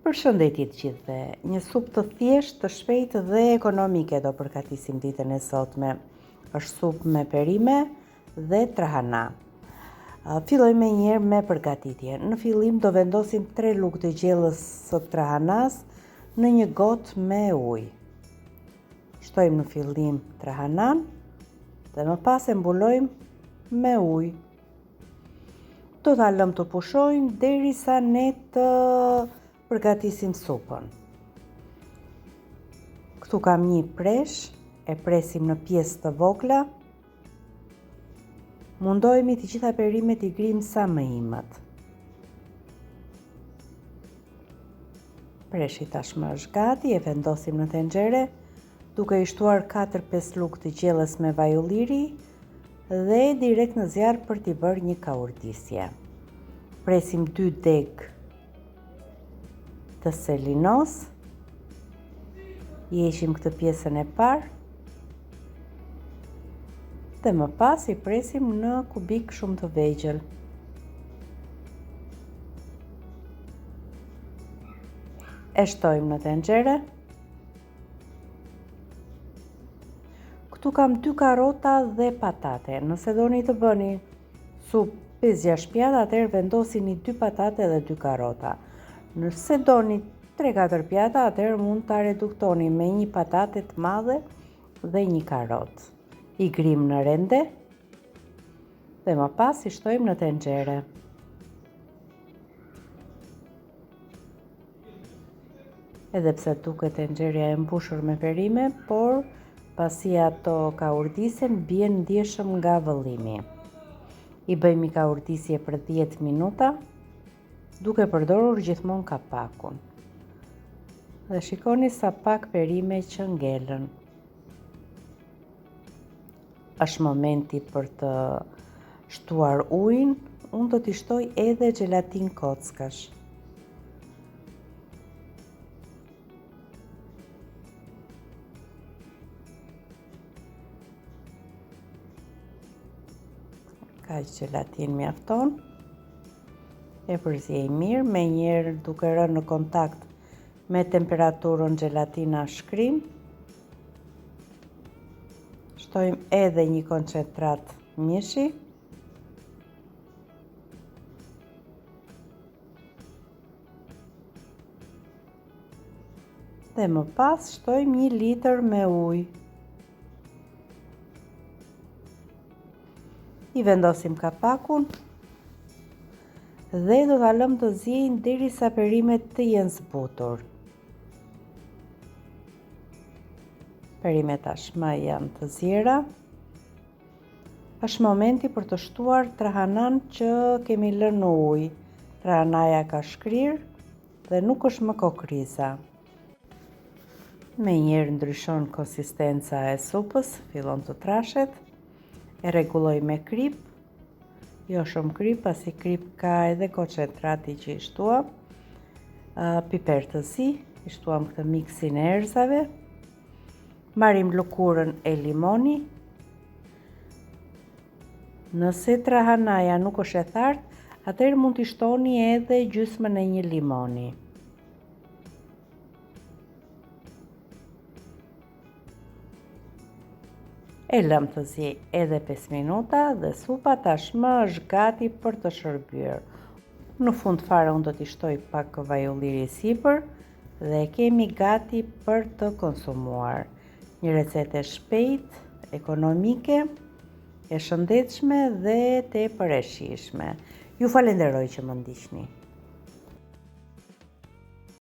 Përshëndetje të gjithëve. Një supë të thjeshtë, të shpejtë dhe ekonomike do përgatisim ditën e sotme. Është supë me perime dhe trahana. Filloj me njëherë me përgatitjen. Në fillim do vendosim 3 lugë të gjellës së trahanas në një gotë me ujë. Shtojmë në fillim trahanan dhe më pas e mbulojmë me ujë. Do ta lëmë të pushojnë derisa ne të përgatisim supën. Këtu kam një presh, e presim në pjesë të vogla. Mundohemi të gjitha perimet i grim sa më imët. Preshi tashmë është gati, e vendosim në tenxhere, duke i shtuar 4-5 lugë të gjellës me vaj ulliri dhe direkt në zjarr për t'i bërë një kaurdisje. Presim 2 deg të selinos, i heqim këtë pjesën e parë dhe më pas i presim në kubik shumë të vegjël. E shtojmë në tenxhere. Këtu kam 2 karrota dhe patate. Nëse doni të bëni supë 5-6 pjatë, atëherë vendosini 2 patate dhe 2 karrota. Nëse doni 3-4 pjata, atëherë mund ta reduktoni me 1 patate të madhe dhe 1 karrotë. I grim në rende dhe më pas i shtojmë në tenxhere. Edhe pse duket tenxheria e mbushur me perime, por pasi ato kaurdisen bien ndjeshëm nga vëllimi. I bëjmë i kaurdisje për 10 minuta, duke përdorur gjithmonë kapakun. Dhe shikoni sa pak perime që ngelen. Është momenti për të shtuar ujin, unë do t'i shtoj edhe gelatin kockash. Kaq gelatin mjafton. E përziej mirë, me njerë duke rënë në kontakt me temperaturën gelatina shkrim. Shtojmë edhe një koncentrat mishi. Dhe më pas shtojmë 1 litër me ujë. I vendosim kapakun dhe do ta lëmë të ziejnë derisa perimet të jenë zbutur. Perimet tashmë janë të ziera. Është momenti për të shtuar trahanan që kemi lënë në ujë. Trahanaja ka shkrirë dhe nuk është më kokriza. Me njerë ndryshon konsistenca e supës, fillon të trashet. E rregulloj me krip, jo shumë krip, pasi krip ka edhe koncentrati që i shtuam. Piper të zi, i shtuam këtë miksin e erëzave. Marrim lëkurën e limoni. Nëse trahanaja nuk është e thartë, atëherë mund t'i shtoni edhe gjysmën e 1 limoni. E lëm të ziej edhe 5 minuta dhe supa tashmë është gati për të shërbyer. Në fund fare unë do t'i shtoj pak vaj ulliri sipër dhe kemi gati për të konsumuar. Një recetë e shpejtë, ekonomike, e shëndetshme dhe tepër e shijshme. Ju falenderoj që më ndiqni.